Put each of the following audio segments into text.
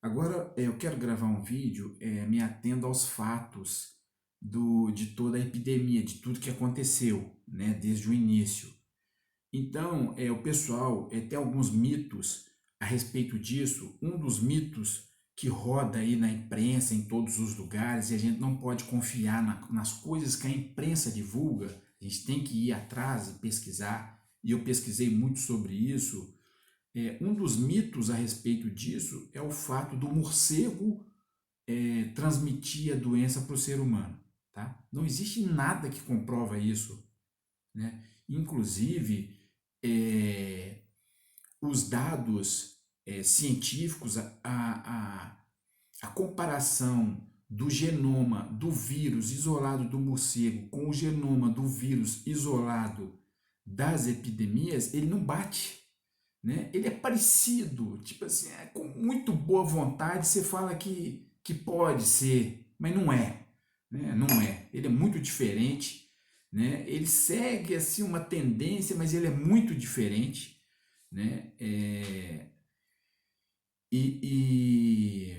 Agora eu quero gravar um vídeo me atendo aos fatos de toda a epidemia, de tudo que aconteceu, né, desde o início. Então, o pessoal tem alguns mitos a respeito disso. Um dos mitos que roda aí na imprensa, em todos os lugares, e a gente não pode confiar nas coisas que a imprensa divulga, a gente tem que ir atrás e pesquisar, e eu pesquisei muito sobre isso. Um dos mitos a respeito disso é o fato do morcego transmitir a doença para o ser humano. Tá? Não existe nada que comprova isso. Né? Inclusive, é, os dados científicos, a comparação do genoma do vírus isolado do morcego com o genoma do vírus isolado das epidemias, ele não bate. Né? Ele é parecido, tipo assim, com muito boa vontade você fala que pode ser, mas não é, né? Não é. Ele é muito diferente, né? Ele segue assim uma tendência, mas ele é muito diferente, né? E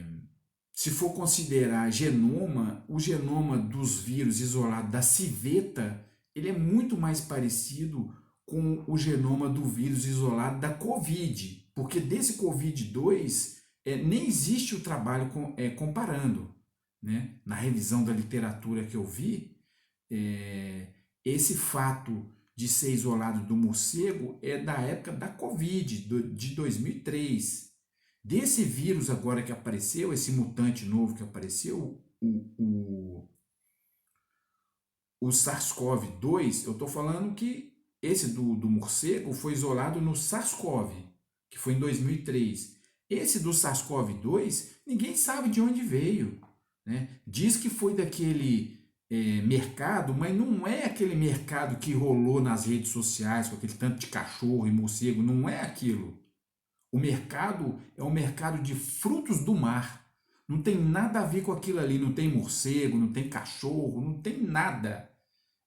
se for considerar genoma, o genoma dos vírus isolado da civeta, ele é muito mais parecido com o genoma do vírus isolado da Covid, porque desse Covid-2 nem existe o trabalho comparando. Né? Na revisão da literatura que eu vi, é, esse fato de ser isolado do morcego é da época da Covid, de 2003. Desse vírus agora que apareceu, esse mutante novo que apareceu, o SARS-CoV-2, eu estou falando que esse do morcego foi isolado no SARS-CoV, que foi em 2003. Esse do SARS-CoV-2, ninguém sabe de onde veio. Né? Diz que foi daquele mercado, mas não é aquele mercado que rolou nas redes sociais com aquele tanto de cachorro e morcego, não é aquilo. O mercado é um mercado de frutos do mar. Não tem nada a ver com aquilo ali, não tem morcego, não tem cachorro, não tem nada.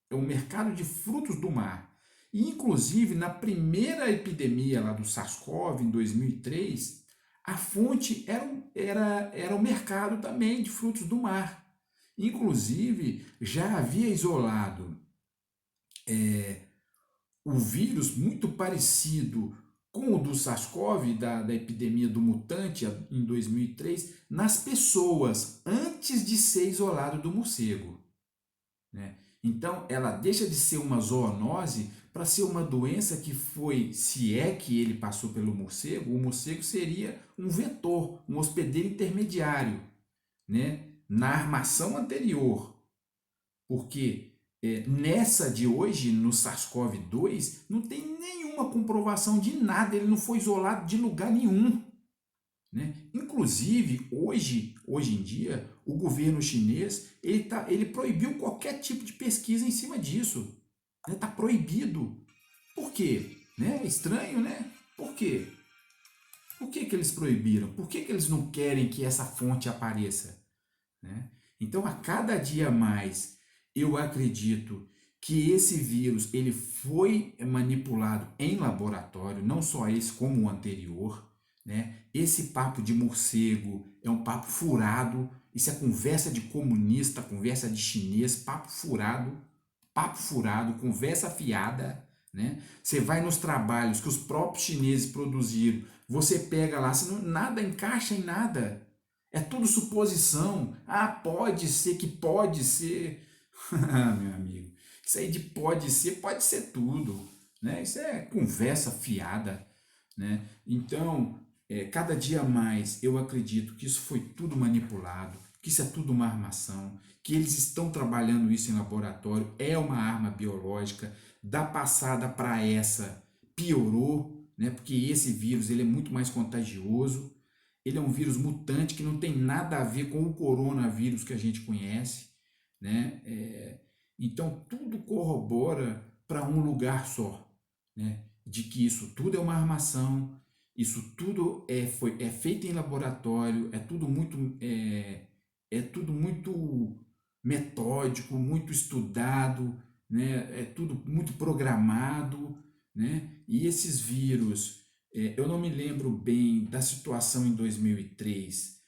É um mercado de frutos do mar. E, inclusive, na primeira epidemia lá do SARS-CoV, em 2003, a fonte era o mercado também de frutos do mar. Inclusive, já havia isolado o vírus muito parecido com o do SARS-CoV, da epidemia do mutante em 2003, nas pessoas, antes de ser isolado do morcego. Né? Então, ela deixa de ser uma zoonose para ser uma doença que foi, se é que ele passou pelo morcego, o morcego seria um vetor, um hospedeiro intermediário, né? Na armação anterior. Porque nessa de hoje, no SARS-CoV-2, não tem nenhuma comprovação de nada, ele não foi isolado de lugar nenhum. Né? Inclusive, hoje em dia, o governo chinês ele proibiu qualquer tipo de pesquisa em cima disso. Está proibido. Por quê? Né? É estranho, né? Por quê? Por que, que eles proibiram? Por que, que eles não querem que essa fonte apareça? Né? Então, a cada dia mais, eu acredito que esse vírus ele foi manipulado em laboratório, não só esse como o anterior. Né? Esse papo de morcego é um papo furado, isso é conversa de comunista, conversa de chinês, papo furado, conversa fiada. Né? Você vai nos trabalhos que os próprios chineses produziram, você pega lá, nada encaixa em nada. É tudo suposição. Ah, pode ser que pode ser. Ah, meu amigo, isso aí de pode ser tudo. Né? Isso é conversa fiada. Né? Então, cada dia mais eu acredito que isso foi tudo manipulado, que isso é tudo uma armação, que eles estão trabalhando isso em laboratório, é uma arma biológica. Da passada para essa piorou, né? Porque esse vírus ele é muito mais contagioso. Ele é um vírus mutante que não tem nada a ver com o coronavírus que a gente conhece. Né? Então, tudo corrobora para um lugar só. Né? De que isso tudo é uma armação, isso tudo é feito em laboratório, é tudo muito metódico, muito estudado, né? É tudo muito programado. Né? E esses vírus, eu não me lembro bem da situação em 2003,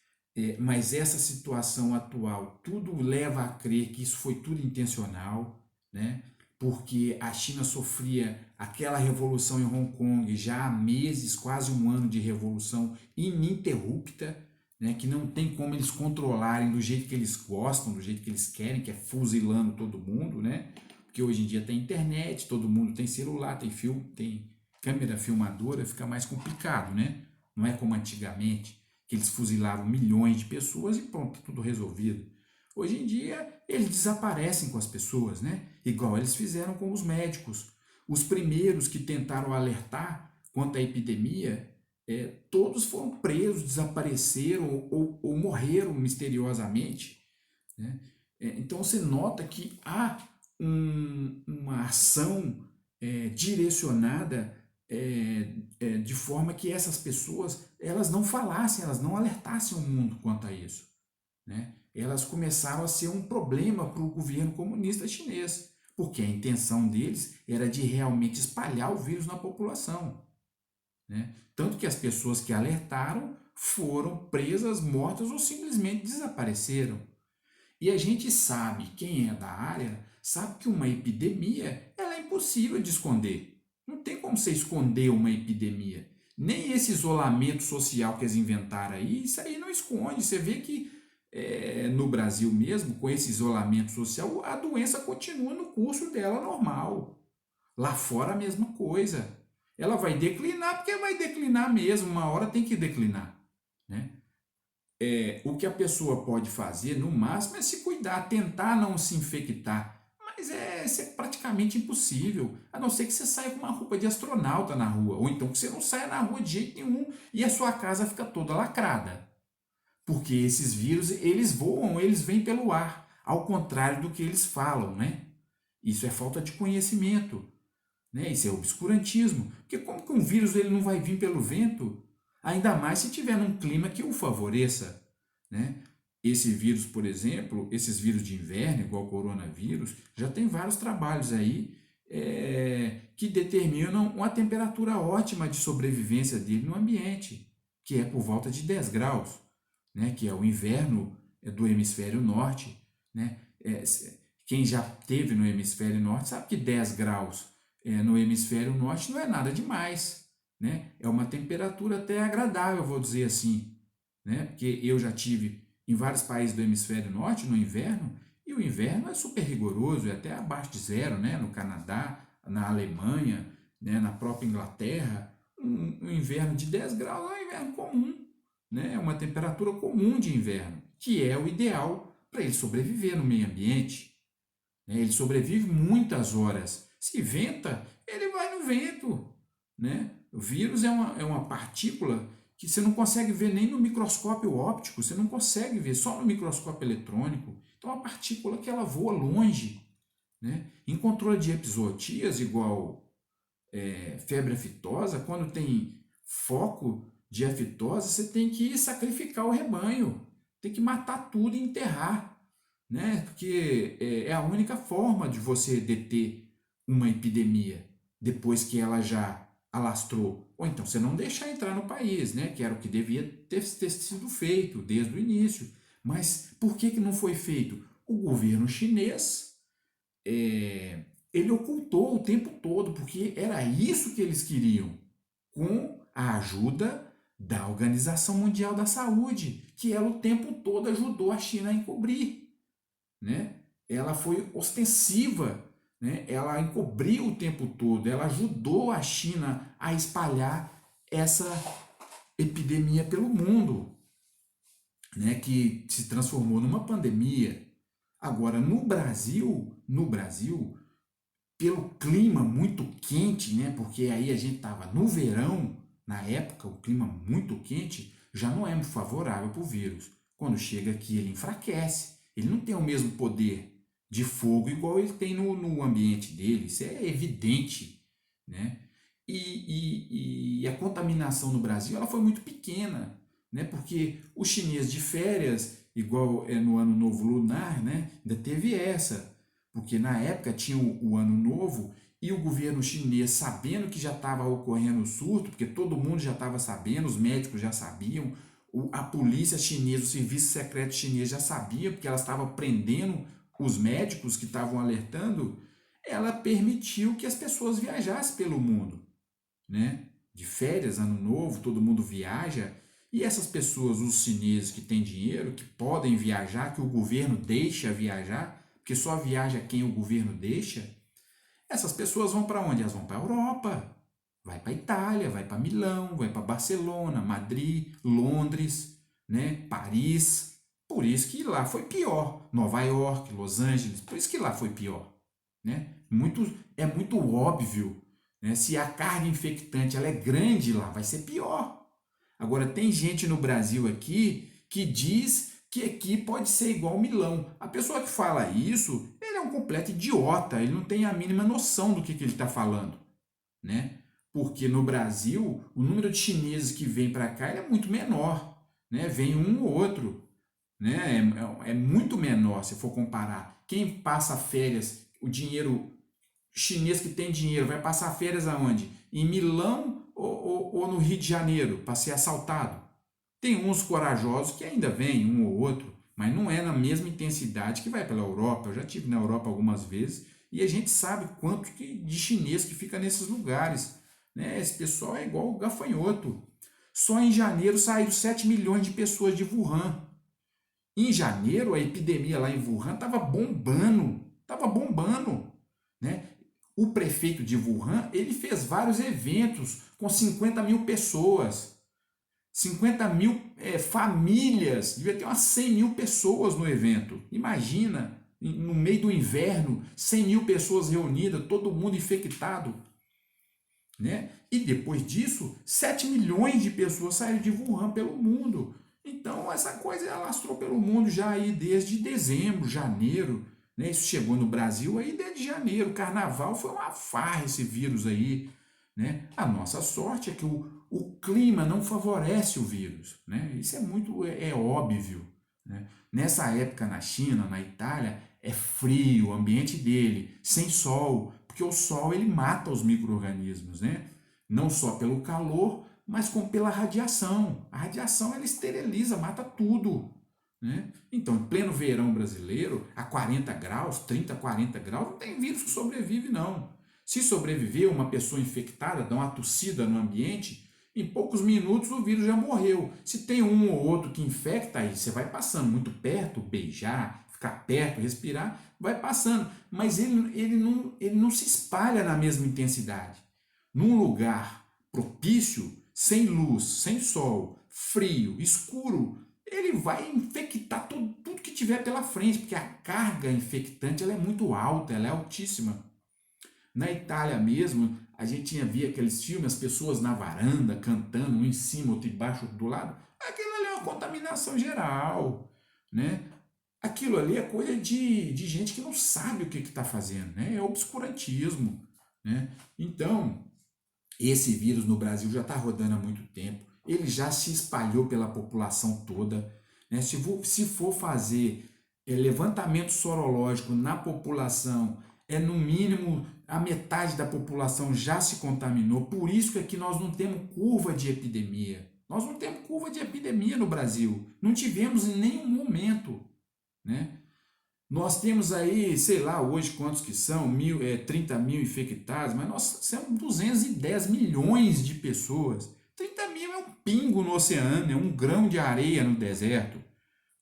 Mas essa situação atual, tudo leva a crer que isso foi tudo intencional, né? Porque a China sofria aquela revolução em Hong Kong já há meses, quase um ano de revolução ininterrupta, né? Que não tem como eles controlarem do jeito que eles gostam, do jeito que eles querem, que é fuzilando todo mundo, né? Porque hoje em dia tem internet, todo mundo tem celular, tem filme, tem câmera filmadora, fica mais complicado, né? Não é como antigamente que eles fuzilavam milhões de pessoas e pronto, tudo resolvido. Hoje em dia, eles desaparecem com as pessoas, né? Igual eles fizeram com os médicos. Os primeiros que tentaram alertar quanto à epidemia, todos foram presos, desapareceram ou morreram misteriosamente, né? Então você nota que há uma ação direcionada de forma que essas pessoas elas não falassem, elas não alertassem o mundo quanto a isso, né? Elas começaram a ser um problema para o governo comunista chinês, porque a intenção deles era de realmente espalhar o vírus na população, né? Tanto que as pessoas que alertaram foram presas, mortas ou simplesmente desapareceram. E a gente sabe, quem é da área, sabe que uma epidemia ela é impossível de esconder. Não tem como você esconder uma epidemia. Nem esse isolamento social que eles inventaram aí, isso aí não esconde. Você vê que no Brasil mesmo, com esse isolamento social, a doença continua no curso dela normal. Lá fora a mesma coisa. Ela vai declinar porque vai declinar mesmo, uma hora tem que declinar, né? O que a pessoa pode fazer, no máximo, é se cuidar, tentar não se infectar. Mas isso é praticamente impossível, a não ser que você saia com uma roupa de astronauta na rua, ou então que você não saia na rua de jeito nenhum e a sua casa fica toda lacrada. Porque esses vírus, eles voam, eles vêm pelo ar, ao contrário do que eles falam, né? Isso é falta de conhecimento, né? Isso é obscurantismo. Porque como que um vírus ele não vai vir pelo vento? Ainda mais se tiver num clima que o favoreça, né? Esse vírus, por exemplo, esses vírus de inverno, igual o coronavírus, já tem vários trabalhos aí que determinam uma temperatura ótima de sobrevivência dele no ambiente, que é por volta de 10 graus, né? Que é o inverno do hemisfério norte, né? Quem já teve no hemisfério norte sabe que 10 graus no hemisfério norte não é nada demais, né? É uma temperatura até agradável, vou dizer assim, né? Porque eu já tive em vários países do hemisfério norte no inverno e o inverno é super rigoroso, é até abaixo de zero, né? No Canadá, na Alemanha, né? Na própria Inglaterra, um inverno de 10 graus é um inverno comum, né? É uma temperatura comum de inverno, que é o ideal para ele sobreviver no meio ambiente, né? Ele sobrevive muitas horas. Se venta, ele vai no vento, né? O vírus é uma partícula que você não consegue ver nem no microscópio óptico, você não consegue ver, só no microscópio eletrônico. Então, é uma partícula que ela voa longe, né? Em controle de epizootias, igual febre aftosa, quando tem foco de aftose, você tem que sacrificar o rebanho, tem que matar tudo e enterrar, né? Porque é a única forma de você deter uma epidemia depois que ela já alastrou. Ou então você não deixar entrar no país, né? Que era o que devia ter sido feito desde o início. Mas por que não foi feito? O governo chinês ele ocultou o tempo todo, porque era isso que eles queriam, com a ajuda da Organização Mundial da Saúde, que ela o tempo todo ajudou a China a encobrir, né? Ela foi ostensiva, né? Ela encobriu o tempo todo, ela ajudou a China a espalhar essa epidemia pelo mundo, né? Que se transformou numa pandemia. Agora, no Brasil, pelo clima muito quente, né? Porque aí a gente estava no verão, na época, o clima muito quente já não é muito favorável para o vírus. Quando chega aqui, ele enfraquece. Ele não tem o mesmo poder de fogo igual ele tem no ambiente dele. Isso é evidente, né? E a contaminação no Brasil ela foi muito pequena, né? Porque o chinês de férias, igual é no Ano Novo Lunar, né? Ainda teve essa. Porque na época tinha o Ano Novo e o governo chinês, sabendo que já estava ocorrendo o surto, porque todo mundo já estava sabendo, os médicos já sabiam, a polícia chinesa, o serviço secreto chinês já sabia, porque ela estava prendendo os médicos que estavam alertando, ela permitiu que as pessoas viajassem pelo mundo, né? De férias, ano novo, todo mundo viaja, e essas pessoas, os chineses que têm dinheiro, que podem viajar, que o governo deixa viajar, porque só viaja quem o governo deixa, essas pessoas vão para onde? Elas vão para a Europa, vai para a Itália, vai para Milão, vai para Barcelona, Madrid, Londres, né? Paris. Por isso que lá foi pior. Nova York, Los Angeles, por isso que lá foi pior, né? É muito óbvio, né? Se a carga infectante ela é grande lá, vai ser pior. Agora, tem gente no Brasil aqui que diz que aqui pode ser igual Milão. A pessoa que fala isso, ele é um completo idiota, ele não tem a mínima noção do que ele está falando, né? Porque no Brasil, o número de chineses que vem para cá é muito menor, né? Vem um ou outro, né? É muito menor se for comparar. Quem passa férias, o dinheiro chinês que tem dinheiro vai passar férias aonde? Em Milão ou no Rio de Janeiro para ser assaltado? Tem uns corajosos que ainda vêm, um ou outro, mas não é na mesma intensidade que vai pela Europa. Eu já estive na Europa algumas vezes e a gente sabe quanto de chinês que fica nesses lugares, né? Esse pessoal é igual o gafanhoto. Só em janeiro saíram 7 milhões de pessoas de Wuhan. Em janeiro, a epidemia lá em Wuhan estava bombando, né? O prefeito de Wuhan, ele fez vários eventos com 50 mil pessoas, 50 mil famílias, devia ter umas 100 mil pessoas no evento. Imagina, no meio do inverno, 100 mil pessoas reunidas, todo mundo infectado, né? E depois disso, 7 milhões de pessoas saíram de Wuhan pelo mundo. Então, essa coisa alastrou pelo mundo já aí desde dezembro, janeiro, né? Isso chegou no Brasil aí desde janeiro. Carnaval foi uma farra esse vírus aí, né? A nossa sorte é que o clima não favorece o vírus, né? Isso é muito óbvio, né? Nessa época na China, na Itália, é frio o ambiente dele, sem sol, porque o sol ele mata os micro-organismos, né? Não só pelo calor, mas como pela radiação. A radiação ela esteriliza, mata tudo, né? Então, em pleno verão brasileiro, a 40 graus, 30, 40 graus, não tem vírus que sobrevive, não. Se sobreviver, uma pessoa infectada, dá uma tossida no ambiente, em poucos minutos o vírus já morreu. Se tem um ou outro que infecta, aí você vai passando muito perto, beijar, ficar perto, respirar, vai passando. Mas ele não se espalha na mesma intensidade. Num lugar propício, sem luz, sem sol, frio, escuro, ele vai infectar tudo que tiver pela frente, porque a carga infectante ela é muito alta, ela é altíssima. Na Itália mesmo, a gente via aqueles filmes, as pessoas na varanda, cantando, um em cima, outro embaixo, outro do lado. Aquilo ali é uma contaminação geral, né? Aquilo ali é coisa de gente que não sabe o que está fazendo, né? É obscurantismo, né? Então, esse vírus no Brasil já está rodando há muito tempo, ele já se espalhou pela população toda, né? Se for fazer levantamento sorológico na população, no mínimo a metade da população já se contaminou, por isso que aqui nós não temos curva de epidemia. Nós não temos curva de epidemia no Brasil, não tivemos em nenhum momento, né? Nós temos aí, sei lá, hoje quantos que são, 30 mil infectados, mas nós somos 210 milhões de pessoas. 30 mil é um pingo no oceano, é um grão de areia no deserto,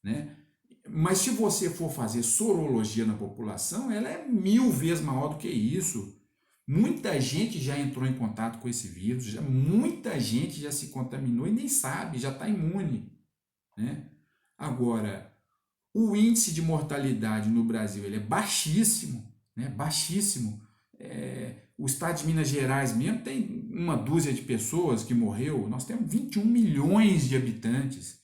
né? Mas se você for fazer sorologia na população, ela é 1000 vezes maior do que isso. Muita gente já entrou em contato com esse vírus, muita gente já se contaminou e nem sabe, já está imune, né? Agora, o índice de mortalidade no Brasil ele é baixíssimo, né? Baixíssimo. O estado de Minas Gerais mesmo tem uma dúzia de pessoas que morreu, nós temos 21 milhões de habitantes.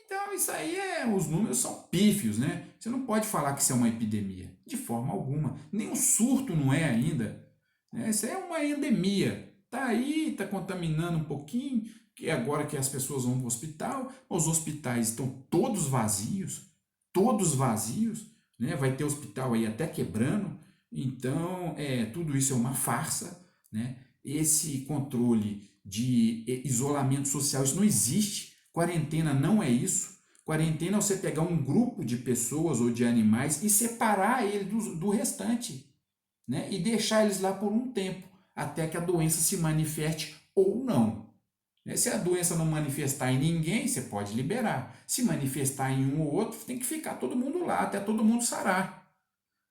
Então isso aí os números são pífios, né? Você não pode falar que isso é uma epidemia, de forma alguma. Nem um surto não é ainda, né? Isso é uma endemia. Está aí, está contaminando um pouquinho, que agora que as pessoas vão para o hospital, os hospitais estão todos vazios, né? Vai ter hospital aí até quebrando, então tudo isso é uma farsa, né? Esse controle de isolamento social, isso não existe, Quarentena não é isso. Quarentena é você pegar um grupo de pessoas ou de animais e separar ele do restante, né? E deixar eles lá por um tempo, até que a doença se manifeste ou não. Né? Se a doença não manifestar em ninguém, você pode liberar. Se manifestar em um ou outro, tem que ficar todo mundo lá, até todo mundo sarar.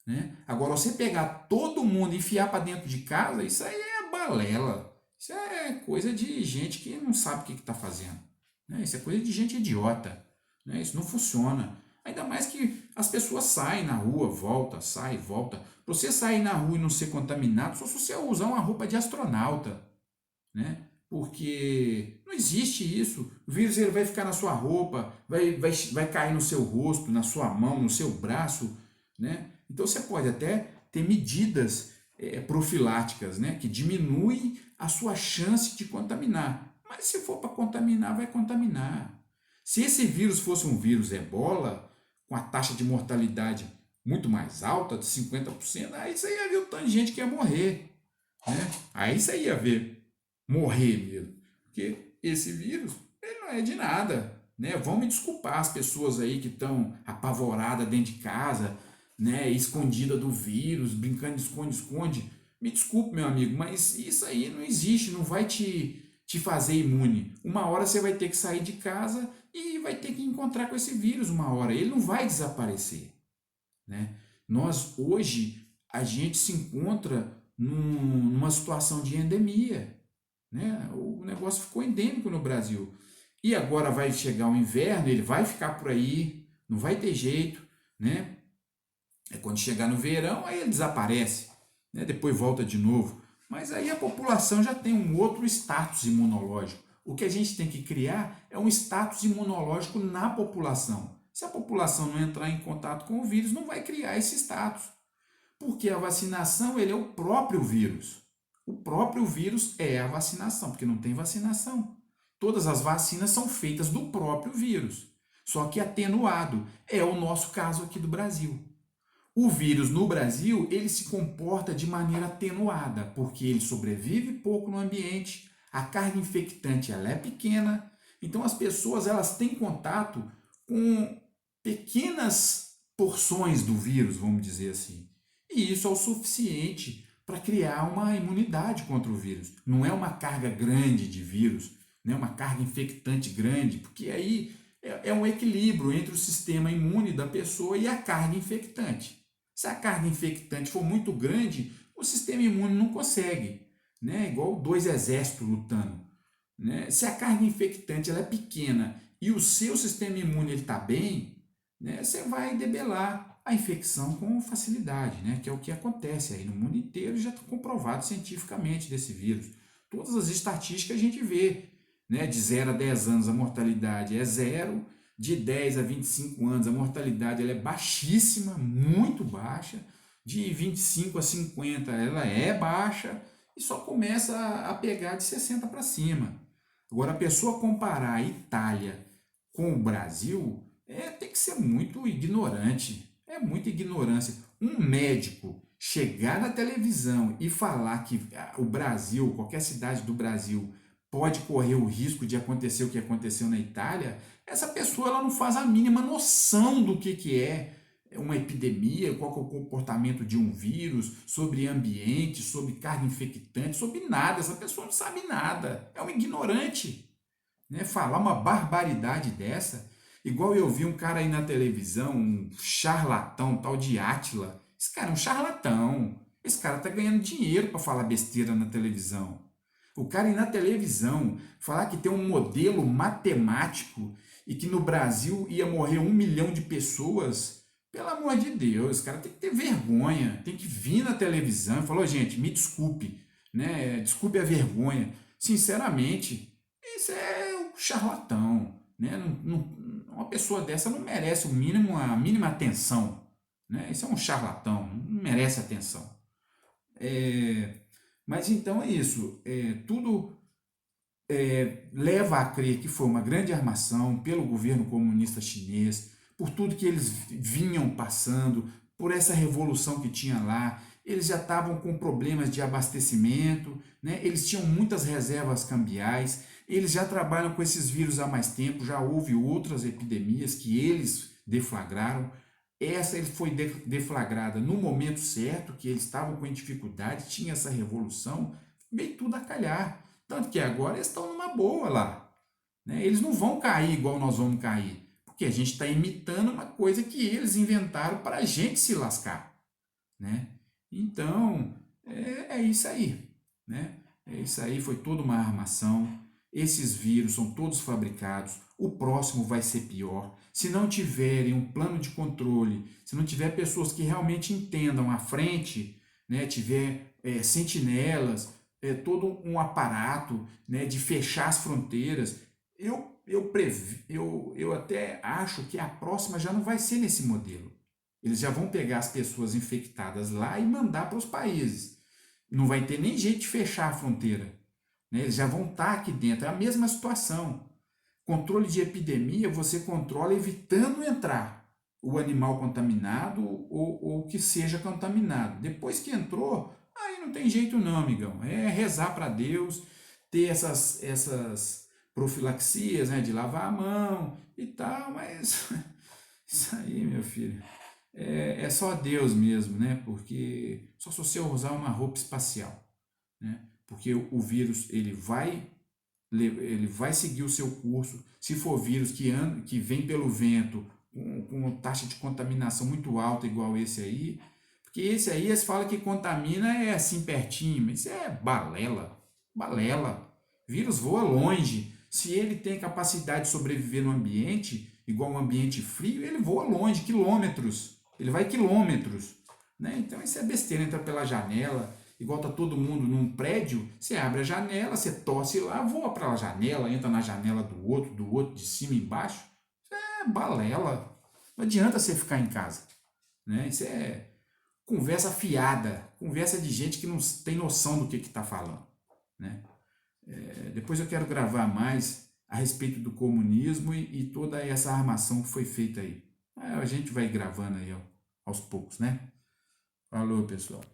Né? Agora, você pegar todo mundo e enfiar para dentro de casa, isso aí é balela. Isso é coisa de gente que não sabe o que está fazendo. Né? Isso é coisa de gente idiota. Né? Isso não funciona. Ainda mais que as pessoas saem na rua, volta, sai, volta. Para você sair na rua e não ser contaminado, só se você usar uma roupa de astronauta. Né? Porque não existe isso. O vírus ele vai ficar na sua roupa, vai cair no seu rosto, na sua mão, no seu braço. Né? Então você pode até ter medidas profiláticas, né? Que diminuem a sua chance de contaminar. Mas se for para contaminar, vai contaminar. Se esse vírus fosse um vírus ebola, com a taxa de mortalidade muito mais alta, de 50%, aí você ia ver o tanto de gente que ia morrer. Né? Aí você ia ver morrer mesmo. Porque esse vírus ele não é de nada. Né? Vão me desculpar as pessoas aí que estão apavoradas dentro de casa, né? Escondida do vírus, brincando de esconde-esconde. Me desculpe, meu amigo, mas isso aí não existe, não vai te fazer imune. Uma hora você vai ter que sair de casa e vai ter que encontrar com esse vírus uma hora. Ele não vai desaparecer. Né? Nós, hoje, a gente se encontra numa situação de endemia. Né? O negócio ficou endêmico no Brasil. E agora vai chegar o inverno, ele vai ficar por aí, não vai ter jeito. Né? É quando chegar no verão, aí ele desaparece. Né? Depois volta de novo. Mas aí a população já tem um outro status imunológico. O que a gente tem que criar é um status imunológico na população. Se a população não entrar em contato com o vírus, não vai criar esse status. Porque a vacinação ele é o próprio vírus. O próprio vírus é a vacinação, porque não tem vacinação. Todas as vacinas são feitas do próprio vírus, só que atenuado. É o nosso caso aqui do Brasil. O vírus no Brasil ele se comporta de maneira atenuada, porque ele sobrevive pouco no ambiente, a carga infectante ela é pequena, então as pessoas elas têm contato com pequenas porções do vírus, vamos dizer assim. E isso é o suficiente para criar uma imunidade contra o vírus. Não é uma carga grande de vírus, não é uma carga infectante grande, porque aí é um equilíbrio entre o sistema imune da pessoa e a carga infectante. Se a carga infectante for muito grande, o sistema imune não consegue, né? Igual dois exércitos lutando. Né? Se a carga infectante ela é pequena e o seu sistema imune está bem, né? Você vai debelar a infecção com facilidade, né? Que é o que acontece aí no mundo inteiro, já está comprovado cientificamente desse vírus. Todas as estatísticas a gente vê, né? De 0 a 10 anos a mortalidade é zero, de 10 a 25 anos a mortalidade ela é baixíssima, muito baixa, de 25 a 50 ela é baixa e só começa a pegar de 60 para cima. Agora, a pessoa comparar a Itália com o Brasil tem que ser muito ignorante. É muita ignorância. Um médico chegar na televisão e falar que o Brasil, qualquer cidade do Brasil, pode correr o risco de acontecer o que aconteceu na Itália, essa pessoa ela não faz a mínima noção do que é uma epidemia, qual que é o comportamento de um vírus, sobre ambiente, sobre carga infectante, sobre nada. Essa pessoa não sabe nada. É um ignorante. Né? Falar uma barbaridade dessa, igual eu vi um cara aí na televisão, um charlatão, tal de Átila. Esse cara é um charlatão. Esse cara tá ganhando dinheiro para falar besteira na televisão. O cara ir na televisão falar que tem um modelo matemático e que no Brasil ia morrer 1 milhão de pessoas, pelo amor de Deus, cara, tem que ter vergonha, tem que vir na televisão e falar, gente, me desculpe, né? Desculpe a vergonha. Sinceramente, isso é um charlatão, né? Uma pessoa dessa não merece o mínimo, a mínima atenção, né? Isso é um charlatão, não merece atenção. Mas então é isso, tudo leva a crer que foi uma grande armação pelo governo comunista chinês, por tudo que eles vinham passando, por essa revolução que tinha lá. Eles já estavam com problemas de abastecimento, né? Eles tinham muitas reservas cambiais, Eles já trabalham com esses vírus há mais tempo, já houve outras epidemias que eles deflagraram. Essa ele foi deflagrada no momento certo, que eles estavam com dificuldade, tinha essa revolução, veio tudo a calhar. Tanto que agora eles estão numa boa lá. Né? Eles não vão cair igual nós vamos cair, porque a gente está imitando uma coisa que eles inventaram para a gente se lascar. Né? Então, é isso aí. Né? É isso aí, foi toda uma armação. Esses vírus são todos fabricados. O próximo vai ser pior. Se não tiverem um plano de controle, se não tiver pessoas que realmente entendam à frente, né, tiver sentinelas, todo um aparato, né, de fechar as fronteiras, eu até acho que a próxima já não vai ser nesse modelo. Eles já vão pegar as pessoas infectadas lá e mandar para os países. Não vai ter nem jeito de fechar a fronteira. Né? Eles já vão estar aqui dentro. É a mesma situação. Controle de epidemia você controla evitando entrar o animal contaminado ou que seja contaminado. Depois que entrou, aí não tem jeito não, amigão. É rezar para Deus, ter essas profilaxias, né, de lavar a mão e tal, mas isso aí, meu filho, é só Deus mesmo, né? Porque só se você usar uma roupa espacial, né? Porque o vírus ele vai seguir o seu curso. Se for vírus que vem pelo vento com taxa de contaminação muito alta, igual esse aí, porque esse aí eles falam que contamina é assim pertinho, mas isso é balela, balela. Vírus voa longe. Se ele tem capacidade de sobreviver no ambiente, igual um ambiente frio, ele voa longe, quilômetros. Ele vai quilômetros. Né? Então isso é besteira, entra pela janela, igual tá todo mundo num prédio, você abre a janela, você torce lá, voa para a janela, entra na janela do outro, de cima e embaixo. Isso é balela. Não adianta você ficar em casa. Né? Isso é conversa fiada, conversa de gente que não tem noção do que está falando. Né? Depois eu quero gravar mais a respeito do comunismo e toda essa armação que foi feita aí. A gente vai gravando aí ó, aos poucos, né? Falou, pessoal.